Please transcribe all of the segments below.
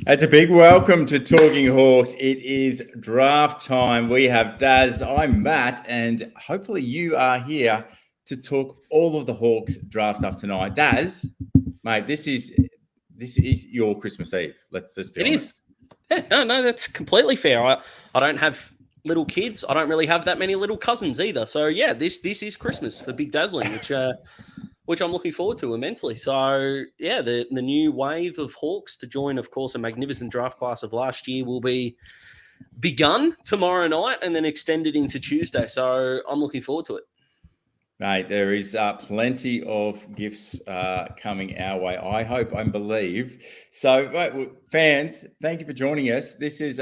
It's a big welcome to Talking Hawks. It is draft time. We have Daz, I'm Matt, and hopefully you are here to talk all of the Hawks draft stuff tonight. Daz, mate, this is your Christmas Eve. Let's be honest. It is. Yeah, no, that's completely fair. I don't have little kids. I don't really have that many little cousins either. So yeah, this is Christmas for Big Dazzling, which I'm looking forward to immensely. So yeah, the new wave of Hawks to join, of course, a magnificent draft class of last year will be begun tomorrow night and then extended into Tuesday. So I'm looking forward to it. Mate, there is plenty of gifts coming our way. I hope and believe. So, fans, thank you for joining us. This is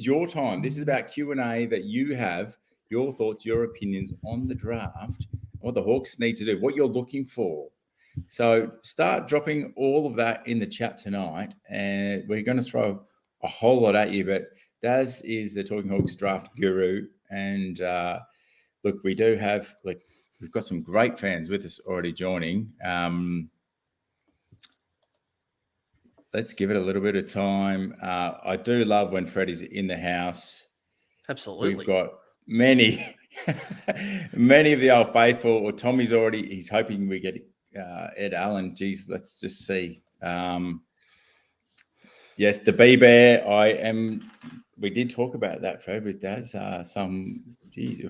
your time. This is about Q&A that you have, your thoughts, your opinions on the draft, what the Hawks need to do, what you're looking for. So, start dropping all of that in the chat tonight, and we're going to throw a whole lot at you. But Daz is the Talking Hawks draft guru, and look, we do have we've got some great fans with us already joining. Let's give it a little bit of time. I do love when Freddie's in the house. Absolutely. We've got many of the old faithful, or Tommy's he's hoping we get Ed Allen. Geez, let's just see. Yes, the B-Bear. We did talk about that, Fred, with Daz a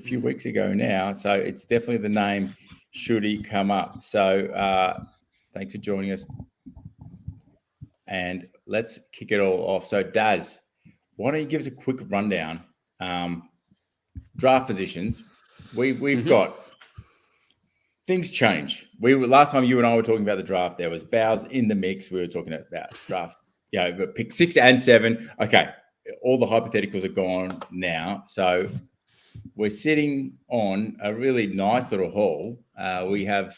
few weeks ago now. So it's definitely the name should he come up. So thanks for joining us. And let's kick it all off. So Daz, why don't you give us a quick rundown? Draft positions. We've got things change. Last time you and I were talking about the draft, there was Bowes in the mix. We were talking about draft, but pick 6 and 7. Okay. All the hypotheticals are gone now. So we're sitting on a really nice little haul. We have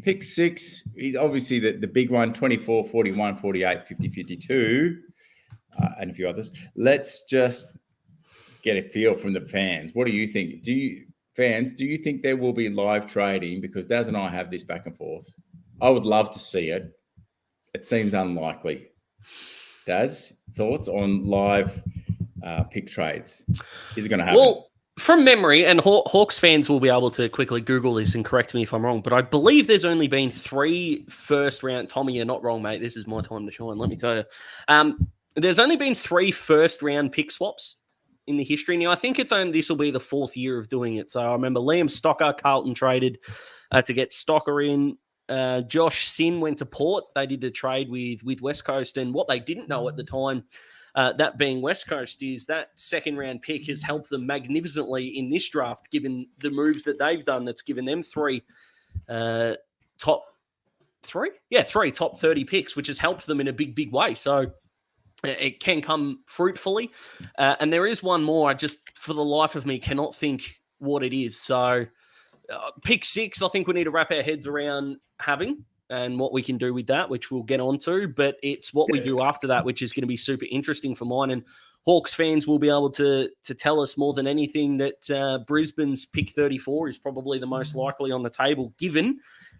pick 6. He's obviously the big one, 24, 41, 48, 50, 52, and a few others. Let's just get a feel from the fans. What do you think? Do you think there will be live trading? Because Daz and I have this back and forth. I would love to see it. It seems unlikely. Daz, thoughts on live pick trades? Is it going to happen? Well, from memory, and Hawks fans will be able to quickly Google this and correct me if I'm wrong, but I believe there's only been 3 first-round... Tommy, you're not wrong, mate. This is my time to shine, let me tell you. There's only been 3 first-round pick swaps in the history. Now, I think this will be the 4th year of doing it. So I remember Liam Stocker, Carlton traded to get Stocker in. Josh Sin went to Port. They did the trade with West Coast, and what they didn't know at the time, that being West Coast, is that second-round pick has helped them magnificently in this draft, given the moves that they've done. That's given them 3 top 30 picks, which has helped them in a big way. So it can come fruitfully. And there is one more. I just, for the life of me, cannot think what it is. So pick 6, I think we need to wrap our heads around having and what we can do with that, which we'll get onto. But it's what we do after that, which is going to be super interesting for mine. And Hawks fans will be able to tell us more than anything that Brisbane's pick 34 is probably the most likely on the table, given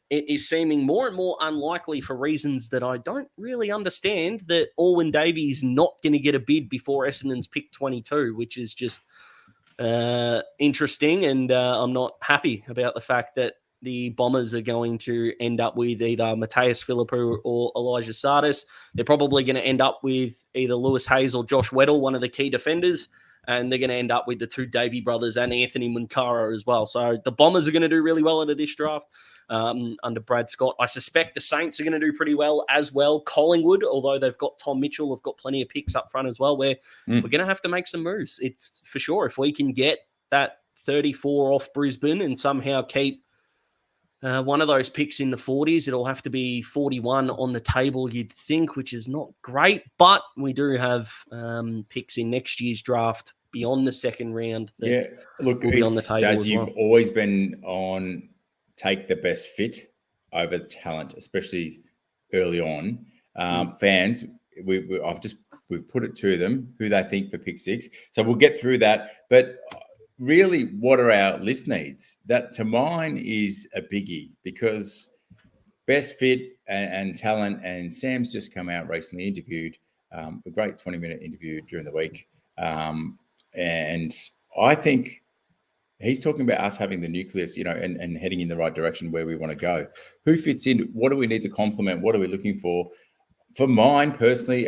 it is seeming more and more unlikely, for reasons that I don't really understand, that Alwyn Davey is not going to get a bid before Essendon's pick 22, which is just interesting. And I'm not happy about the fact that the Bombers are going to end up with either Mattaes Phillipou or Elijah Tsatas. They're probably going to end up with either Lewis Hayes or Josh Weddle, one of the key defenders, and they're going to end up with the 2 Davey brothers and Anthony Munkara as well. So the Bombers are going to do really well into this draft under Brad Scott. I suspect the Saints are going to do pretty well as well. Collingwood, although they've got Tom Mitchell, have got plenty of picks up front as well, where we're going to have to make some moves. It's for sure. If we can get that 34 off Brisbane and somehow keep one of those picks in the 40s, it'll have to be 41 on the table, you'd think, which is not great. But we do have picks in next year's draft beyond the second round that will be on the table Daz, as well. You've always been on take the best fit over talent, especially early on. Fans, we've put it to them who they think for pick 6. So we'll get through that. But really, what are our list needs? That to mine is a biggie, because best fit and talent. And Sam's just come out recently, interviewed a great 20-minute interview during the week. And I think he's talking about us having the nucleus, and heading in the right direction where we want to go. Who fits in? What do we need to complement? What are we looking for? For mine personally,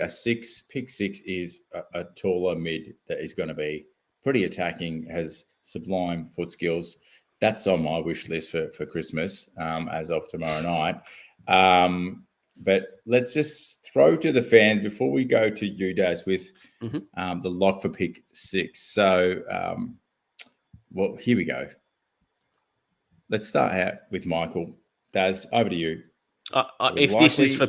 pick six is a taller mid that is going to be pretty attacking, has sublime foot skills. That's on my wish list for Christmas as of tomorrow night. But let's just throw to the fans before we go to you, Daz, with the lock for pick six. So, well, here we go. Let's start out with Michael. Daz, over to you. If this is for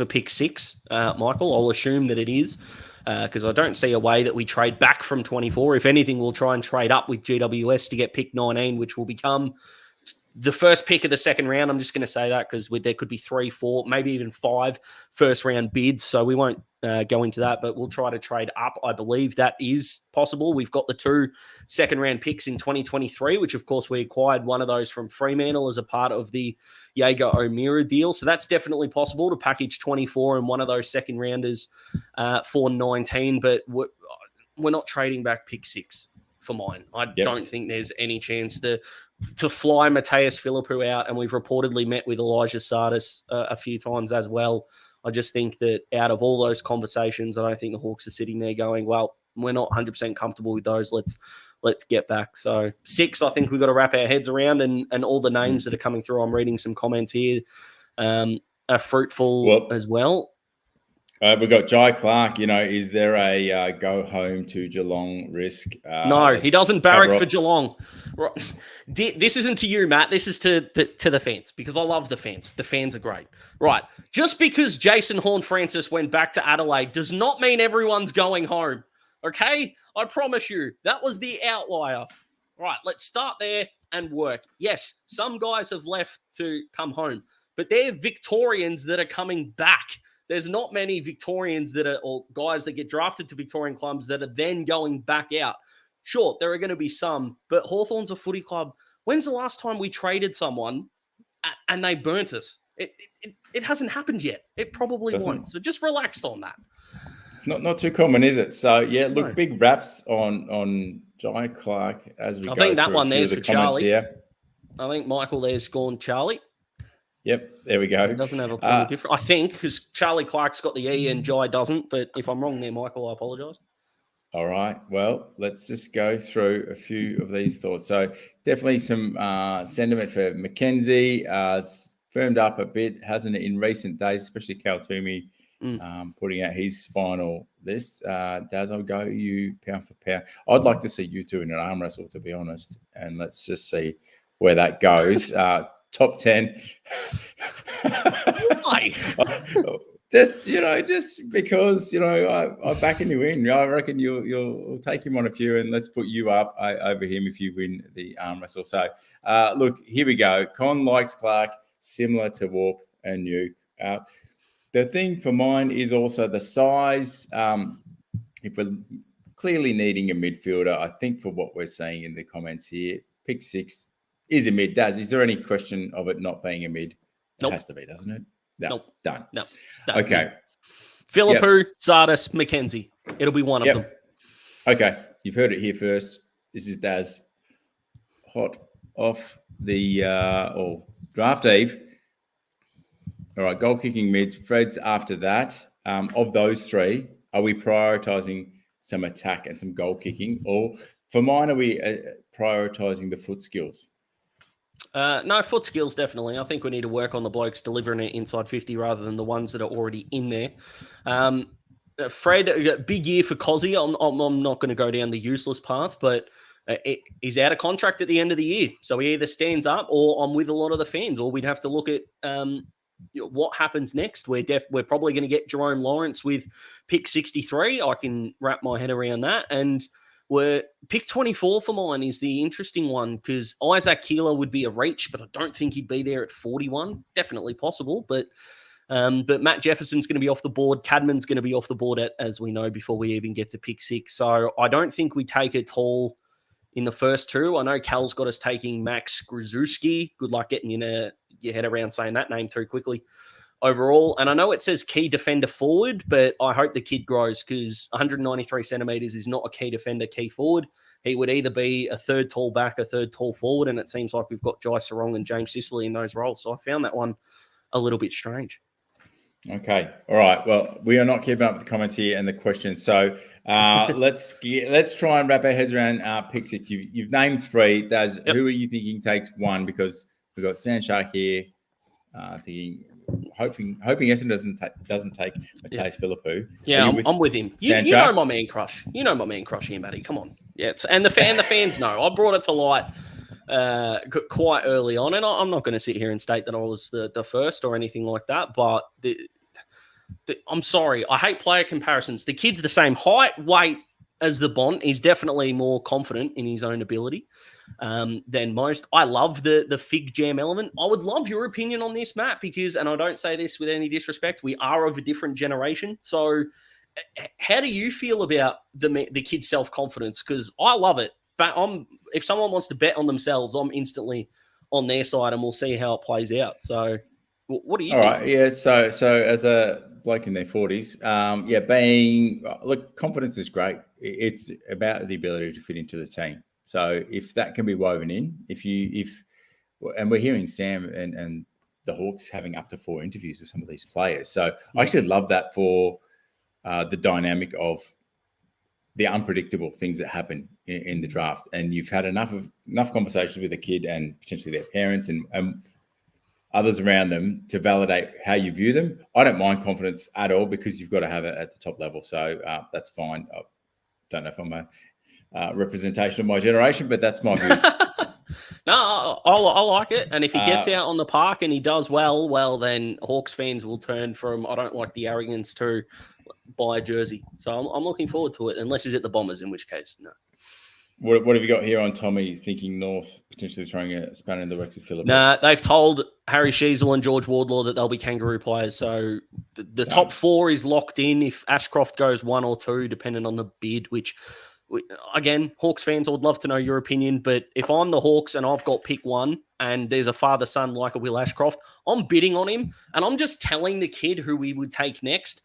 pick six, Michael, I'll assume that it is, because I don't see a way that we trade back from 24. If anything, we'll try and trade up with GWS to get pick 19, which will become the first pick of the second round. I'm just going to say that because there could be 3, 4, maybe even 5 first round bids. So we won't go into that, but we'll try to trade up. I believe that is possible. We've got the 2 second round picks in 2023, which of course we acquired one of those from Fremantle as a part of the Jaeger O'Meara deal. So that's definitely possible to package 24 and one of those second rounders for 19, but we're not trading back pick 6 for mine. I don't think there's any chance to fly Mattaes Phillipou out, and we've reportedly met with Elijah Tsatas a few times as well. I just think that out of all those conversations, I don't think the Hawks are sitting there going, well, we're not 100% comfortable with those. Let's get back. So 6, I think we've got to wrap our heads around, and all the names that are coming through, I'm reading some comments here, are fruitful as well. We've got Jhye Clark. Is there a go home to Geelong risk? No, he doesn't barrack for Geelong. Right. This isn't to you, Matt. This is to the fans, because I love the fans. The fans are great. Right. Just because Jason Horne-Francis went back to Adelaide does not mean everyone's going home. Okay? I promise you. That was the outlier. Right. Let's start there and work. Yes, some guys have left to come home, but they're Victorians that are coming back. There's not many Victorians or guys that get drafted to Victorian clubs that are then going back out. Sure, there are going to be some, but Hawthorn's a footy club. When's the last time we traded someone and they burnt us? It hasn't happened yet. It probably won't. So just relaxed on that. It's not too common, is it? So yeah, look, no. Big raps on Jhye Clark as we go. I think that one there's for Charlie. Here. I think Michael there's gone Charlie. Yep, there we go. It doesn't have a plenty different. I think because Charlie Clark's got the E and Jhye doesn't. But if I'm wrong there, Michael, I apologise. All right. Well, let's just go through a few of these thoughts. So definitely some sentiment for Mackenzie. It's firmed up a bit, hasn't it, in recent days, especially Cal Toomey putting out his final list. Daz, I'll go you pound for pound. I'd like to see you two in an arm wrestle, to be honest. And let's just see where that goes. Top 10. Why? Just because, I'm backing you in. I reckon you'll take him on a few, and let's put you up over him if you win the arm wrestle. So, look, here we go. Con likes Clark, similar to Warp and Nuke. The thing for mine is also the size. If we're clearly needing a midfielder, I think for what we're saying in the comments here, pick 6 is a mid. Daz, is there any question of it not being a mid? Nope. It has to be, doesn't it? No. Nope. Done. No. Okay. Phillipou, Tsatas, Mackenzie. It'll be one of them. Okay. You've heard it here first. This is Daz. Hot off the Draft Eve. All right. Goal kicking mids. Fred's after that. Of those 3, are we prioritising some attack and some goal kicking? Or for mine, are we prioritising the foot skills? No, foot skills, definitely. I think we need to work on the blokes delivering it inside 50 rather than the ones that are already in there. Fred, big year for Cozzy. I'm not going to go down the useless path, but he's out of contract at the end of the year. So he either stands up or I'm with a lot of the fans, or we'd have to look at what happens next. We're probably going to get Jerome Lawrence with pick 63. I can wrap my head around that. And pick 24 for mine is the interesting one because Isaac Keeler would be a reach, but I don't think he'd be there at 41. Definitely possible, but Matt Jefferson's going to be off the board. Cadman's going to be off the board, as we know, before we even get to pick 6. So I don't think we take a tall in the first 2. I know Cal's got us taking Max Grzuski. Good luck getting your head around saying that name too quickly overall. And I know it says key defender forward, but I hope the kid grows, because 193 centimetres is not a key defender, key forward. He would either be a third tall back, a third tall forward, and it seems like we've got Jhye Sarong and James Sicily in those roles. So I found that one a little bit strange. Okay. All right. Well, we are not keeping up with the comments here and the questions. So let's try and wrap our heads around pick 6. You've named 3. Daz, who are you thinking takes 1? Because we've got Sandshark here, hoping Essendon doesn't take Mattaes Phillipou. Yeah, I'm with him. You know my man crush. You know my man crush here, Matty. Come on. Yeah, and the fans know. I brought it to light quite early on, and I'm not going to sit here and state that I was the first or anything like that, but I'm sorry. I hate player comparisons. The kid's the same height, weight as the Bont. He's definitely more confident in his own ability than most. I love the fig jam element. I would love your opinion on this, Matt, because, and I don't say this with any disrespect, we are of a different generation. So how do you feel about the kid's self-confidence? Because I love it. But if someone wants to bet on themselves, I'm instantly on their side, and we'll see how it plays out. So what do you think? All right, yeah. So as a bloke in their 40s, confidence is great. It's about the ability to fit into the team. So if that can be woven in, and we're hearing Sam and the Hawks having up to 4 interviews with some of these players. So I actually love that for the dynamic of the unpredictable things that happen in the draft. And you've had enough conversations with the kid and potentially their parents and others around them to validate how you view them. I don't mind confidence at all, because you've got to have it at the top level. So that's fine. I don't know if I'm a representation of my generation, but that's my views. No, I like it. And if he gets out on the park and he does well, then Hawks fans will turn from, I don't like the arrogance, to buy a jersey. So I'm looking forward to it, unless he's at the Bombers, in which case, no. What have you got here on Tommy thinking North potentially throwing a spanner in the works of Phillipou? Nah, they've told Harry Sheasel and George Wardlaw that they'll be Kangaroo players. So the top 4 is locked in. If Ashcroft goes 1 or 2, depending on the bid, which, again, Hawks fans, I would love to know your opinion. But if I'm the Hawks and I've got pick 1 and there's a father-son like a Will Ashcroft, I'm bidding on him, and I'm just telling the kid who we would take next,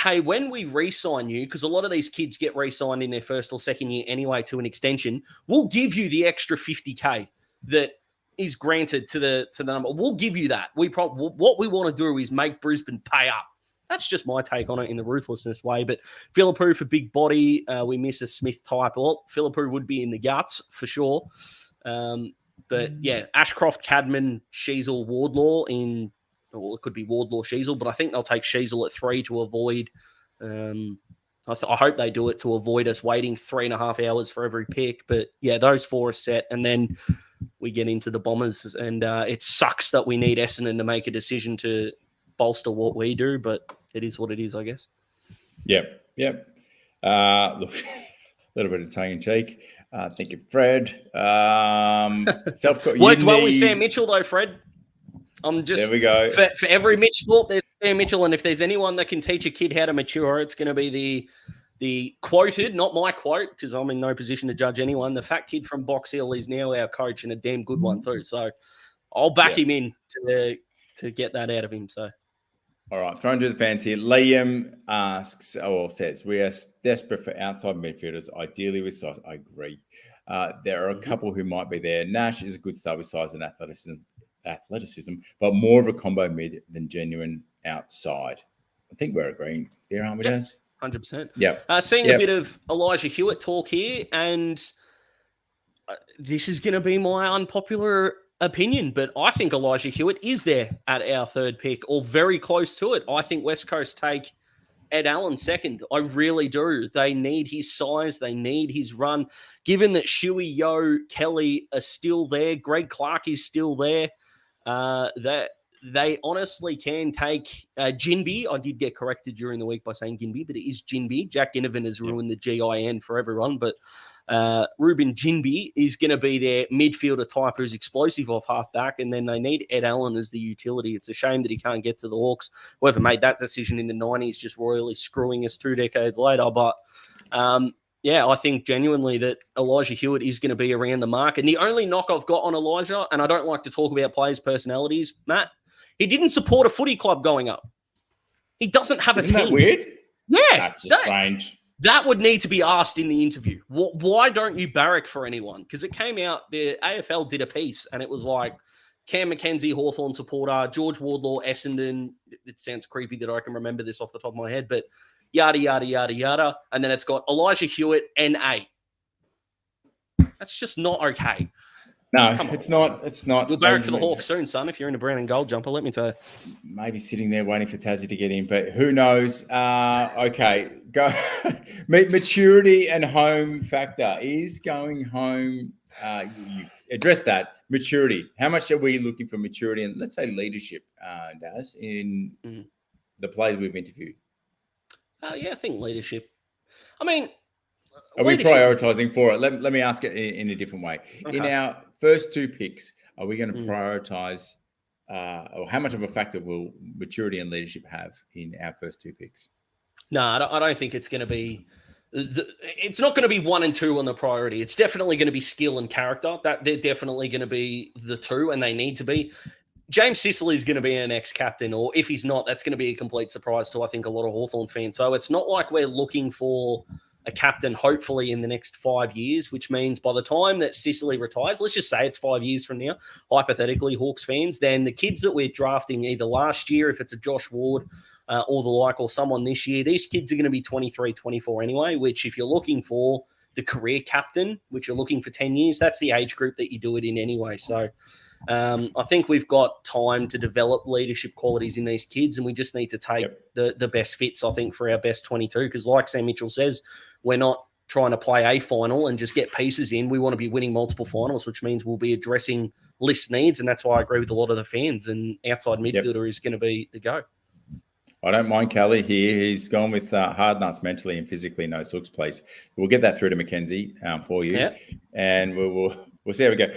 hey, when we re-sign you, because a lot of these kids get re-signed in their first or second year anyway to an extension, we'll give you the extra 50K that is granted to the number. We'll give you that. What we want to do is make Brisbane pay up. That's just my take on it in the ruthlessness way. But Phillipou for big body, we miss a Smith type. Well, Phillipou would be in the guts for sure. But yeah, Ashcroft, Cadman, Sheasel, Wardlaw in. Well, it could be Wardlaw, Sheasel, but I think they'll take Sheasel at 3 to avoid. I hope they do it to avoid us waiting 3.5 hours for every pick. But yeah, those 4 are set, and then we get into the Bombers, and it sucks that we need Essendon to make a decision to bolster what we do, but it is what it is, I guess. Yep. Look, a little bit of tongue in cheek. Thank you, Fred. Worked well with Sam Mitchell, though, Fred. There we go. For every Mitch thought, there's Sam Mitchell, and if there's anyone that can teach a kid how to mature, it's going to be the quoted, not my quote, because I'm in no position to judge anyone. The fat kid from Box Hill is now our coach, and a damn good one too. So I'll back him in to get that out of him. So. All right, throwing to the fans here. Liam says, we are desperate for outside midfielders, ideally with size. I agree. There are a couple who might be there. Nash is a good start with size and athleticism, but more of a combo mid than genuine outside. I think we're agreeing there, aren't we, Daz? 100%. Yeah. Seeing a bit of Elijah Hewitt talk here, and this is going to be my unpopular opinion, but I think Elijah Hewitt is there at our 3rd pick, or very close to it. I think West Coast take Ed Allen 2nd. I really do. They need his size. They need his run. Given that Shuey, Yo, Kelly are still there, Greg Clark is still there, that they honestly can take Ginby. I did get corrected during the week by saying Ginby, but it is Ginby. Jack Ginnivan has ruined the GIN for everyone, but Ruben Ginby is going to be their midfielder type who's explosive off half-back, and then they need Ed Allen as the utility. It's a shame that he can't get to the Hawks. Whoever made that decision in the 90s just royally screwing us 2 decades later. But, I think genuinely that Elijah Hewitt is going to be around the mark. And the only knock I've got on Elijah, and I don't like to talk about players' personalities, Matt, he didn't support a footy club going up. He doesn't have a team. Isn't that weird? Yeah. That's just strange. That would need to be asked in the interview. Why don't you barrack for anyone? Because it came out, the AFL did a piece, and it was like Cam Mackenzie, Hawthorn supporter, George Wardlaw, Essendon. It sounds creepy that I can remember this off the top of my head, but yada, yada, yada, yada. And then it's got Elijah Hewitt, NA. That's just not okay. No, it's not. It's not. You'll barrack for the Hawks soon, son, if you're in a brown and gold jumper, let me tell you. Maybe sitting there waiting for Tassie to get in, but who knows? Okay, go. Maturity and home factor. Is going home, you address that. Maturity. How much are we looking for maturity and, let's say, leadership, Daz, in the players we've interviewed? I think leadership. I mean, are we prioritizing for it? Let me ask it in a different way. Okay. In our first 2 picks, are we going to prioritize, or how much of a factor will maturity and leadership have in our first 2 picks? No, I don't think it's going to be. It's not going to be 1 and 2 on the priority. It's definitely going to be skill and character. That they're definitely going to be the 2, and they need to be. James Sicily is going to be our next captain, or if he's not, that's going to be a complete surprise to, I think, a lot of Hawthorn fans. So it's not like we're looking for a captain, hopefully, in the next 5 years, which means by the time that Sicily retires, let's just say it's 5 years from now, hypothetically, Hawks fans, then the kids that we're drafting either last year, if it's a Josh Ward or the like, or someone this year, these kids are going to be 23, 24 anyway, which if you're looking for the career captain, which you're looking for 10 years, that's the age group that you do it in anyway. So I think we've got time to develop leadership qualities in these kids, and we just need to take the best fits, I think, for our best 22. Because like Sam Mitchell says, we're not trying to play a final and just get pieces in. We want to be winning multiple finals, which means we'll be addressing list needs, and that's why I agree with a lot of the fans. And outside midfielder is going to be the go. I don't mind Kelly here. He's gone with hard nuts mentally and physically, no Sooks place. We'll get that through to Mackenzie for you, and we'll see how we go.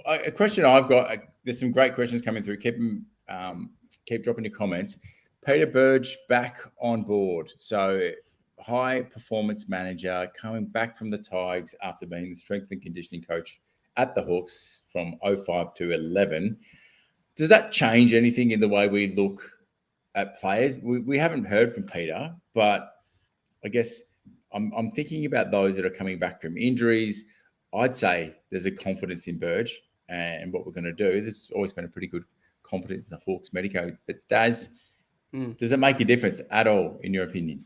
A question I've got, there's some great questions coming through. Keep dropping your comments. Peter Burge back on board. So high performance manager coming back from the Tigers after being the strength and conditioning coach at the Hawks from 05 to 11. Does that change anything in the way we look at players? We haven't heard from Peter, but I guess I'm thinking about those that are coming back from injuries. I'd say there's a confidence in Burge and what we're going to do. There's always been a pretty good confidence in the Hawks medico. But does it make a difference at all, in your opinion?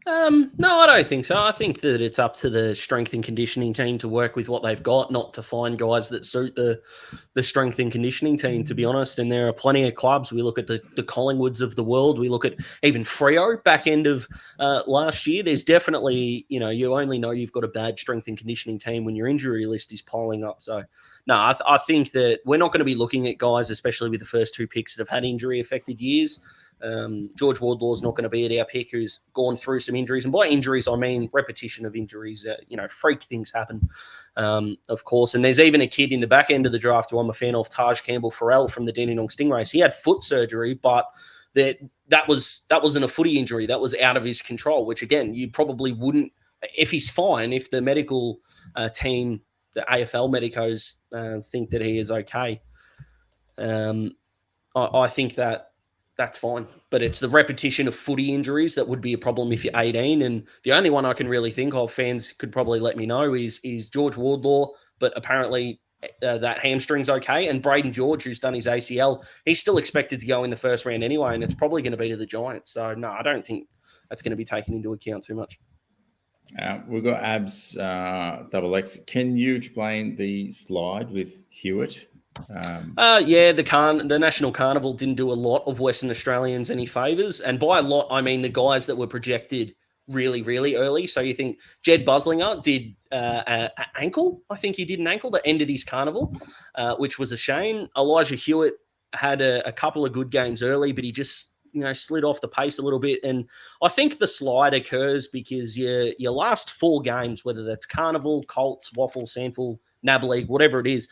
No, I don't think so. I think that it's up to the strength and conditioning team to work with what they've got, not to find guys that suit the strength and conditioning team, to be honest. And there are plenty of clubs. We look at the Collingwoods of the world. We look at even Freo back end of last year. There's definitely, you only know you've got a bad strength and conditioning team when your injury list is piling up. So, no, I think that we're not going to be looking at guys, especially with the first 2 picks, that have had injury-affected years. George Wardlaw's not going to be at our pick, who's gone through some injuries. And by injuries, I mean repetition of injuries. Freak things happen, of course. And there's even a kid in the back end of the draft who I'm a fan of, Taj Campbell-Farrell from the Dandenong Stingrays. He had foot surgery, but that wasn't a footy injury. That was out of his control, which, again, you probably wouldn't – if he's fine, if the medical team, the AFL medicos, think that he is okay, I think that's fine. But it's the repetition of footy injuries that would be a problem if you're 18. And the only one I can really think of, fans could probably let me know, is George Wardlaw. But apparently that hamstring's okay. And Braden George, who's done his ACL, he's still expected to go in the first round anyway. And it's probably going to be to the Giants. So, no, I don't think that's going to be taken into account too much. We've got Abs XX. Can you explain the slide with Hewitt? The National Carnival didn't do a lot of Western Australians any favours, and by a lot I mean the guys that were projected really, really early. So you think Jed Buslinger did an ankle? I think he did an ankle that ended his carnival, which was a shame. Elijah Hewitt had a couple of good games early, but he just slid off the pace a little bit. And I think the slide occurs because your last 4 games, whether that's Carnival, Colts, Waffle, Sandful, NAB League, whatever it is,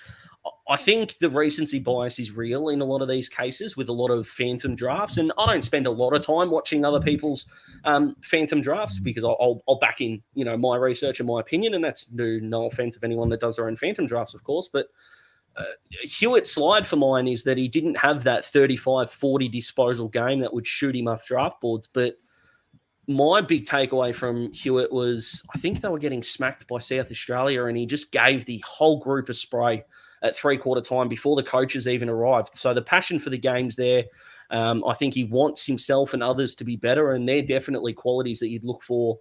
I think the recency bias is real in a lot of these cases with a lot of phantom drafts. And I don't spend a lot of time watching other people's phantom drafts because I'll back in, my research and my opinion. And that's no offense of anyone that does their own phantom drafts, of course. But Hewitt's slide for mine is that he didn't have that 35-40 disposal game that would shoot him up draft boards. But my big takeaway from Hewitt was I think they were getting smacked by South Australia and he just gave the whole group a spray at 3/4 time before the coaches even arrived. So the passion for the game's there. I think he wants himself and others to be better, and they're definitely qualities that you'd look for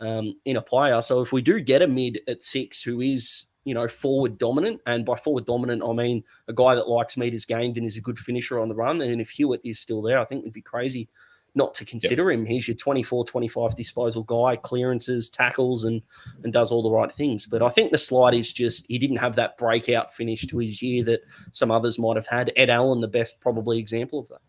in a player. So if we do get a mid at 6 who is, forward dominant, and by forward dominant, I mean a guy that likes meters gained and is a good finisher on the run, and if Hewitt is still there, I think it'd be crazy not to consider him. He's your 24-25 disposal guy, clearances, tackles, and does all the right things. But I think the slide is just he didn't have that breakout finish to his year that some others might have had. Ed Allen, the best probably example of that.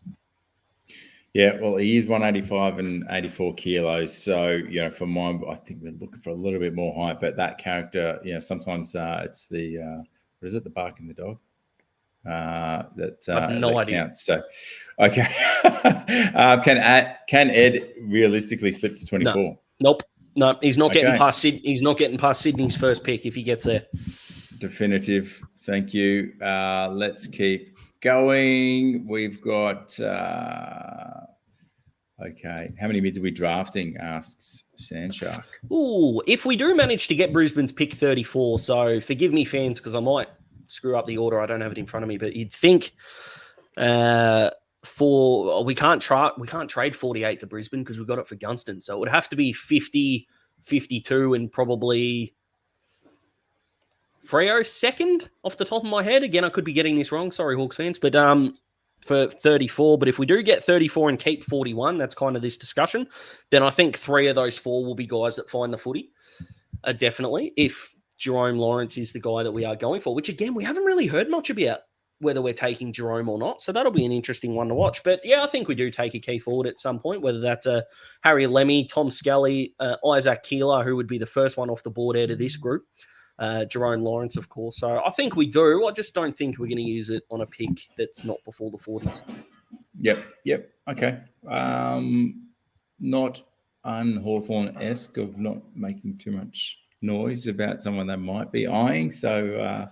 Yeah, well, he is 185 and 84 kilos. So, for mine, I think we're looking for a little bit more height. But that character, sometimes it's the, what is it, the bark in the dog? No idea. Counts. So, okay. Can Ed realistically slip to 24? Nope. No, he's not getting past He's not getting past Sydney's first pick if he gets there. Definitive. Thank you. Let's keep going. We've got okay. How many mids are we drafting? Asks Sandshark. Ooh, if we do manage to get Brisbane's pick 34, so forgive me, fans, because I might screw up the order. I don't have it in front of me, but you'd think we can't trade 48 to Brisbane because we got it for Gunston. So it would have to be 50, 52, and probably Freo second off the top of my head. Again, I could be getting this wrong. Sorry, Hawks fans, but for 34. But if we do get 34 and keep 41, that's kind of this discussion. Then I think 3 of those 4 will be guys that find the footy. Definitely, if Jerome Lawrence is the guy that we are going for, which again, we haven't really heard much about whether we're taking Jerome or not. So that'll be an interesting one to watch. But yeah, I think we do take a key forward at some point, whether that's a Harry Lemmy, Tom Scully, Isaac Keeler, who would be the first one off the board out of this group. Jerome Lawrence, of course. So I think we do. I just don't think we're going to use it on a pick that's not before the 40s. Yep. Okay. Not un-Hawthorn-esque of not making too much noise about someone they might be eyeing. So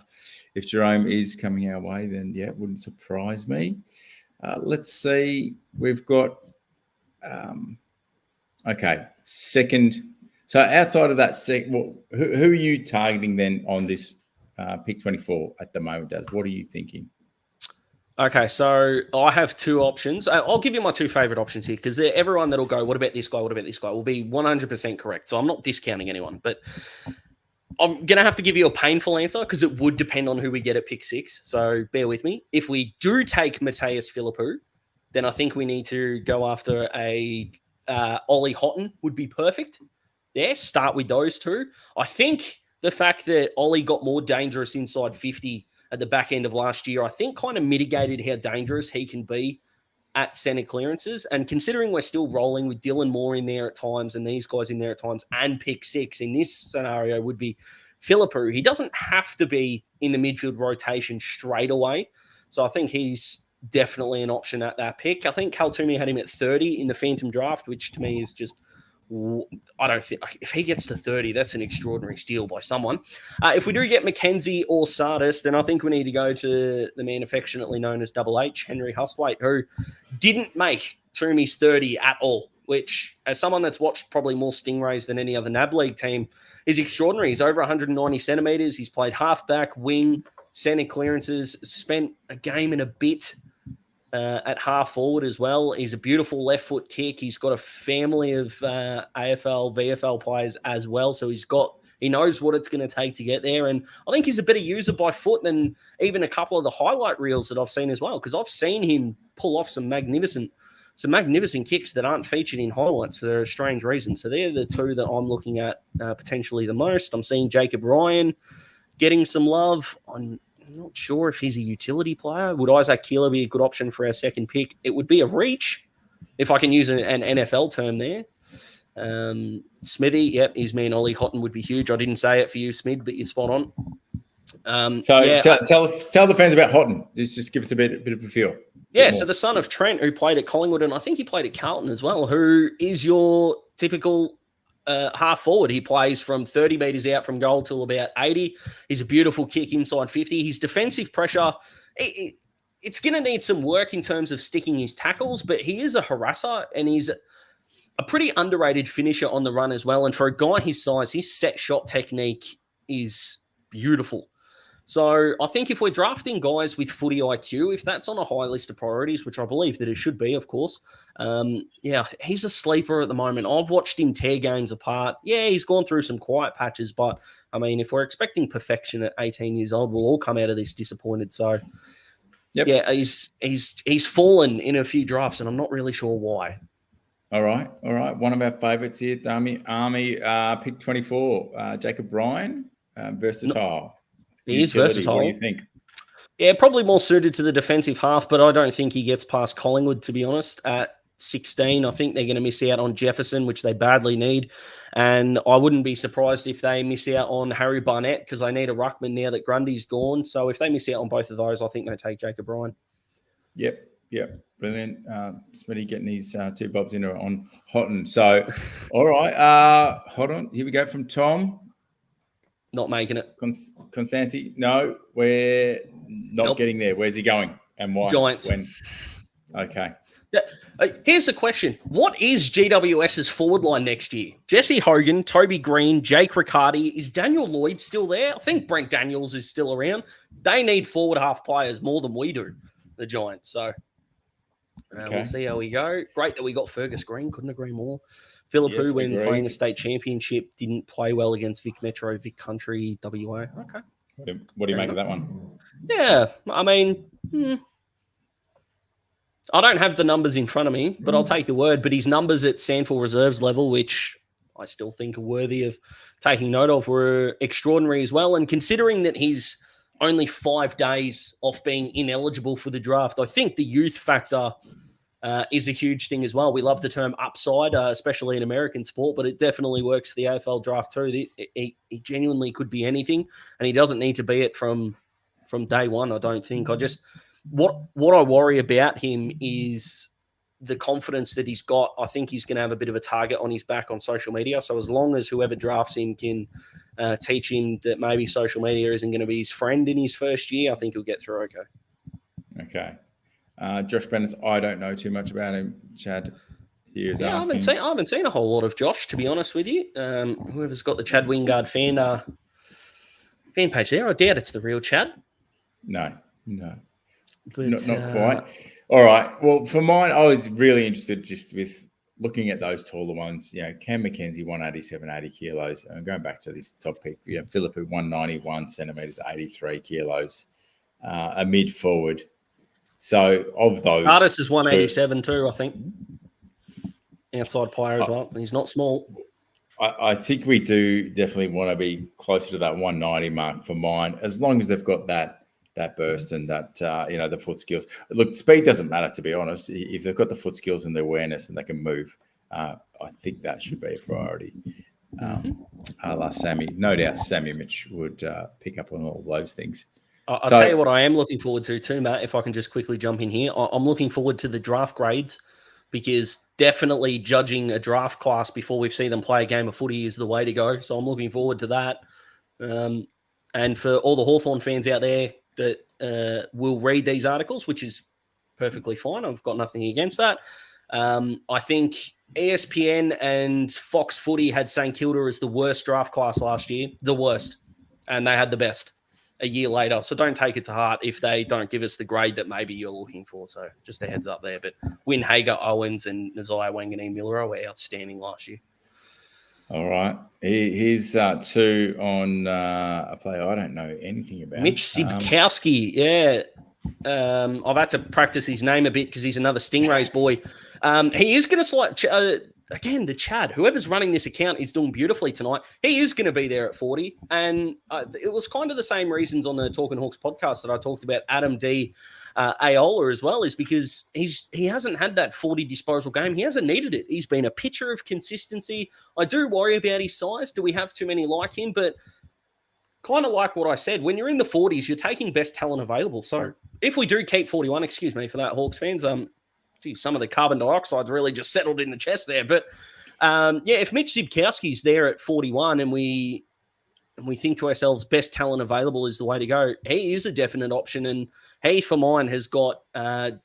if Jerome is coming our way, then it wouldn't surprise me. Let's see. We've got second. So outside of that, who are you targeting then on this pick 24 at the moment, Daz? What are you thinking? Okay, so I have 2 options. I'll give you my 2 favorite options here because everyone that'll go, what about this guy? What about this guy? Will be 100% correct. So I'm not discounting anyone, but I'm going to have to give you a painful answer because it would depend on who we get at pick 6. So bear with me. If we do take Mattaes Phillipou, then I think we need to go after a Ollie Houghton would be perfect. Yeah, start with those 2. I think the fact that Ollie got more dangerous inside 50 at the back end of last year, I think kind of mitigated how dangerous he can be at centre clearances. And considering we're still rolling with Dylan Moore in there at times and these guys in there at times, and pick 6 in this scenario would be Phillipou. He doesn't have to be in the midfield rotation straight away. So I think he's definitely an option at that pick. I think Kaltumi had him at 30 in the Phantom draft, which to me is just, I don't think if he gets to 30, that's an extraordinary steal by someone. If we do get Mackenzie or Tsatas, then I think we need to go to the man affectionately known as Double H, Henry Hustwaite, who didn't make Toomey's 30 at all, which, as someone that's watched probably more Stingrays than any other NAB League team, is extraordinary. He's over 190 centimetres. He's played halfback, wing, centre clearances, spent a game and a bit at half forward as well. He's a beautiful left foot kick. He's got a family of AFL, VFL players as well. So he knows what it's going to take to get there. And I think he's a better user by foot than even a couple of the highlight reels that I've seen as well. Because I've seen him pull off some magnificent kicks that aren't featured in highlights for a strange reason. So they're the 2 that I'm looking at potentially the most. I'm seeing Jacob Ryan getting some love. I'm not sure if he's a utility player. Would Isaac Keeler be a good option for our second pick? It would be a reach, if I can use an NFL term there. Smithy, his man Ollie Houghton would be huge. I didn't say it for you, Smith, but you're spot on. Tell the fans about Hawthorn. Just give us a bit of a feel. Yeah, so the son of Trent, who played at Collingwood, and I think he played at Carlton as well, who is your typical half forward. He plays from 30 metres out from goal till about 80. He's a beautiful kick inside 50. His defensive pressure, it's going to need some work in terms of sticking his tackles, but he is a harasser, and he's a pretty underrated finisher on the run as well. And for a guy his size, his set shot technique is beautiful. So I think if we're drafting guys with footy IQ, if that's on a high list of priorities, which I believe that it should be, of course, he's a sleeper at the moment. I've watched him tear games apart. Yeah, he's gone through some quiet patches, but, I mean, if we're expecting perfection at 18 years old, we'll all come out of this disappointed. So, yeah, he's fallen in a few drafts, and I'm not really sure why. All right. One of our favourites here, Army, pick 24, Jacob Bryan, versatile. He is versatile. What do you think? Yeah, probably more suited to the defensive half, but I don't think he gets past Collingwood, to be honest. At 16, I think they're going to miss out on Jefferson, which they badly need. And I wouldn't be surprised if they miss out on Harry Barnett, because they need a ruckman now that Grundy's gone. So if they miss out on both of those, I think they take Jacob Bryan. Yep. Brilliant. Smitty getting his 2 bobs in on Hawthorn. So, all right. Hold on. Here we go from Tom. Not making it. Constanti, no, we're not getting there. Where's he going and why? Giants. When? Okay. Yeah. Here's the question. What is GWS's forward line next year? Jesse Hogan, Toby Green, Jake Riccardi. Is Daniel Lloyd still there? I think Brent Daniels is still around. They need forward half players more than we do, the Giants. So we'll see how we go. Great that we got Fergus Green. Couldn't agree more. Phillipou, when playing the state championship, didn't play well against Vic Metro, Vic Country, WA. Okay. What do you make of that one? Yeah, I mean, I don't have the numbers in front of me, but I'll take the word. But his numbers at Sandford Reserves level, which I still think are worthy of taking note of, were extraordinary as well. And considering that he's only 5 days off being ineligible for the draft, I think the youth factor is a huge thing as well. We love the term upside, especially in American sport, but it definitely works for the AFL Draft too. He genuinely could be anything, and he doesn't need to be it from day one, I don't think. What I worry about him is the confidence that he's got. I think he's going to have a bit of a target on his back on social media. So as long as whoever drafts him can teach him that maybe social media isn't going to be his friend in his first year, I think he'll get through okay. Okay. Josh Bennett, I don't know too much about him. Chad, I haven't seen a whole lot of Josh, to be honest with you. Whoever's got the Chad Wingard fan page there, I doubt it's the real Chad. No. But, not quite. All right. Well, for mine, I was really interested just with looking at those taller ones. You know, Cam Mackenzie, 187, 80 kilos. And going back to this top pick, Phillipou, 191 centimetres, 83 kilos. A mid forward. So of those, Tsatas is 187 too, I think. Outside player as well. He's not small. I think we do definitely want to be closer to that 190 mark for mine, as long as they've got that burst and that the foot skills. Look, speed doesn't matter, to be honest. If they've got the foot skills and the awareness and they can move, I think that should be a priority. A la Sammy, no doubt, Sammy Mitch would pick up on all those things. I'll tell you what I am looking forward to too, Matt, if I can just quickly jump in here. I'm looking forward to the draft grades, because definitely judging a draft class before we've seen them play a game of footy is the way to go. So I'm looking forward to that. And for all the Hawthorn fans out there that will read these articles, which is perfectly fine, I've got nothing against that. I think ESPN and Fox Footy had St Kilda as the worst draft class last year, the worst, and they had the best a year later. So don't take it to heart if they don't give us the grade that maybe you're looking for. So just a heads up there. But Wyn Hager, Owens, and Nazai Wanganeen Miller were outstanding last year. All right. Here's 2 on a player I don't know anything about. Mitch Szybkowski. Yeah. I've had to practice his name a bit because he's another Stingrays boy. He is going to again, the Chad, whoever's running this account is doing beautifully tonight. He is going to be there at 40. And it was kind of the same reasons on the Talking Hawks podcast that I talked about Adam D. Aola as well, is because he hasn't had that 40 disposal game. He hasn't needed it. He's been a pitcher of consistency. I do worry about his size. Do we have too many like him? But kind of like what I said, when you're in the 40s, you're taking best talent available. So if we do keep 41, excuse me for that, Hawks fans, some of the carbon dioxide's really just settled in the chest there. But if Mitch Szybkowski's there at 41 and we think to ourselves, best talent available is the way to go, he is a definite option. And he, for mine, has got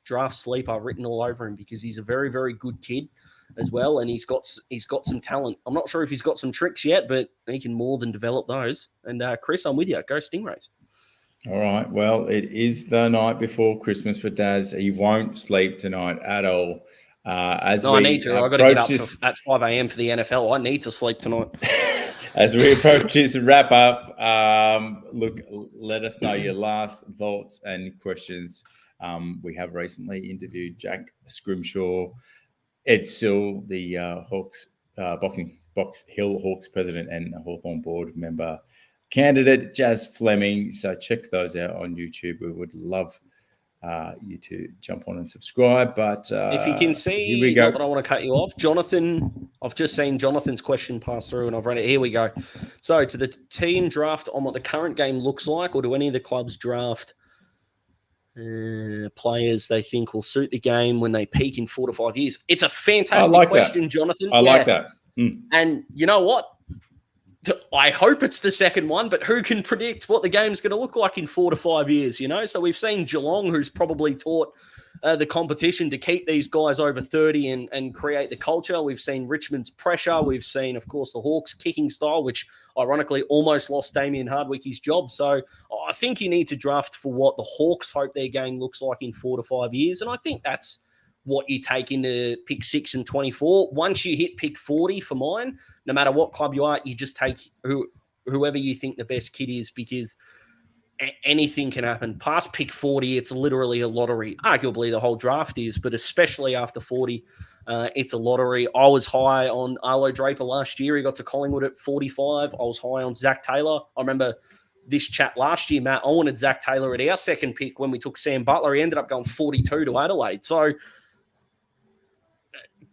draft sleeper written all over him because he's a very, very good kid as well. And he's got some talent. I'm not sure if he's got some tricks yet, but he can more than develop those. And Chris, I'm with you. Go Stingrays. All right. Well, it is the night before Christmas for Daz. He won't sleep tonight at all. I need to. I've got to get up at 5 a.m. for the NFL. I need to sleep tonight. As we approach this wrap up, let us know your last thoughts and questions. We have recently interviewed Jack Scrimshaw, Ed Sill, the Hawks, Box Hill Hawks president and Hawthorn board member candidate, Jazz Fleming. So check those out on YouTube. We would love you to jump on and subscribe. But if you can see, here we go. Not that I want to cut you off, Jonathan, I've just seen Jonathan's question pass through and I've read it. Here we go. So to the team draft on what the current game looks like, or do any of the clubs draft players they think will suit the game when they peak in 4 to 5 years? It's a fantastic question, that. Jonathan. I like that. And you know what? I hope it's the second one, but who can predict what the game's going to look like in 4 to 5 years, you know? So we've seen Geelong, who's probably taught the competition to keep these guys over 30 and create the culture. We've seen Richmond's pressure. We've seen, of course, the Hawks' kicking style, which ironically almost lost Damien Hardwick his job. So I think you need to draft for what the Hawks hope their game looks like in 4 to 5 years. And I think that's what you take into pick 6 and 24. Once you hit pick 40 for mine, no matter what club you are, you just take whoever you think the best kid is, because anything can happen. Past pick 40, it's literally a lottery. Arguably the whole draft is, but especially after 40, it's a lottery. I was high on Arlo Draper last year. He got to Collingwood at 45. I was high on Zach Taylor. I remember this chat last year, Matt. I wanted Zach Taylor at our second pick when we took Sam Butler. He ended up going 42 to Adelaide. So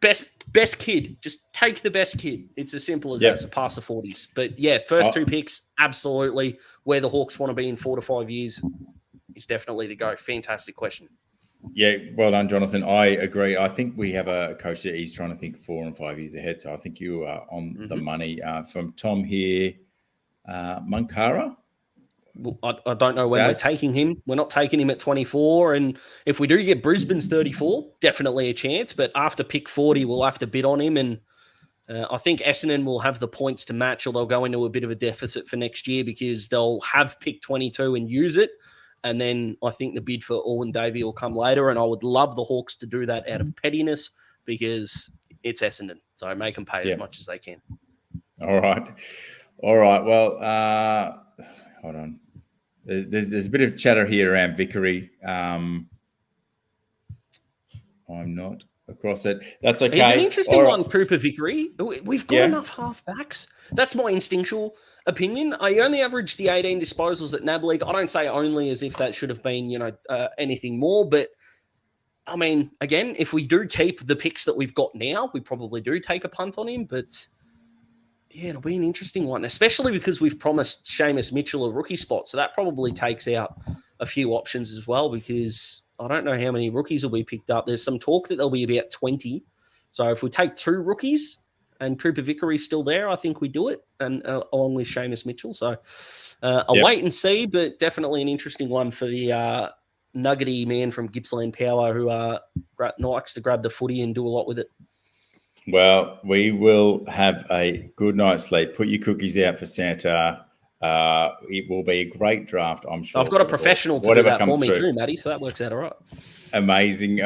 best kid. Just take the best kid. It's as simple as that. It's a pass the 40s. But yeah, first two picks, absolutely. Where the Hawks want to be in 4 to 5 years is definitely the go. Fantastic question. Yeah, well done, Jonathan. I agree. I think we have a coach that he's trying to think 4 and 5 years ahead. So I think you are on the money. From Tom here, Munkara. Well, I don't know when we're taking him. We're not taking him at 24. And if we do get Brisbane's 34, definitely a chance. But after pick 40, we'll have to bid on him. And I think Essendon will have the points to match, or they'll go into a bit of a deficit for next year because they'll have pick 22 and use it. And then I think the bid for Owen Davey will come later. And I would love the Hawks to do that out of pettiness because it's Essendon. So make them pay as much as they can. All right. Well, hold on. There's a bit of chatter here around Vickery. I'm not across it. That's okay. It's an interesting one, Cooper Vickery. We've got enough half-backs. That's my instinctual opinion. I only averaged the 18 disposals at NAB League. I don't say only as if that should have been, anything more. But, I mean, again, if we do keep the picks that we've got now, we probably do take a punt on him. But yeah, it'll be an interesting one, especially because we've promised Seamus Mitchell a rookie spot. So that probably takes out a few options as well, because I don't know how many rookies will be picked up. There's some talk that there'll be about 20. So if we take 2 rookies and Cooper Vickery's still there, I think we do it, and along with Seamus Mitchell. So I'll wait and see, but definitely an interesting one for the nuggety man from Gippsland Power who likes to grab the footy and do a lot with it. Well, we will have a good night's sleep. Put your cookies out for Santa. It will be a great draft, I'm sure. I've got a professional to do that for me too, Matty, so that works out all right. Amazing.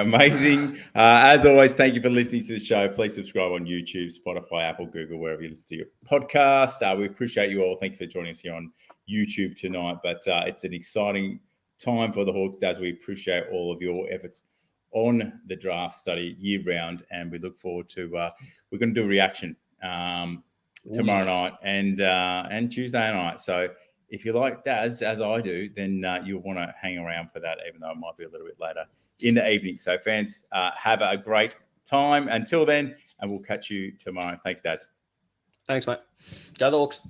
As always, thank you for listening to the show. Please subscribe on YouTube, Spotify, Apple, Google, wherever you listen to your podcast. We appreciate you all. Thank you for joining us here on YouTube tonight. But it's an exciting time for the Hawks, Daz. We appreciate all of your efforts on the draft study year round, and we look forward to we're going to do a reaction tomorrow night and Tuesday night. So if you like Daz as I do, then you'll want to hang around for that, even though it might be a little bit later in the evening. So fans, have a great time until then, and we'll catch you tomorrow. Thanks, Daz. Thanks, mate. Go the Hawks.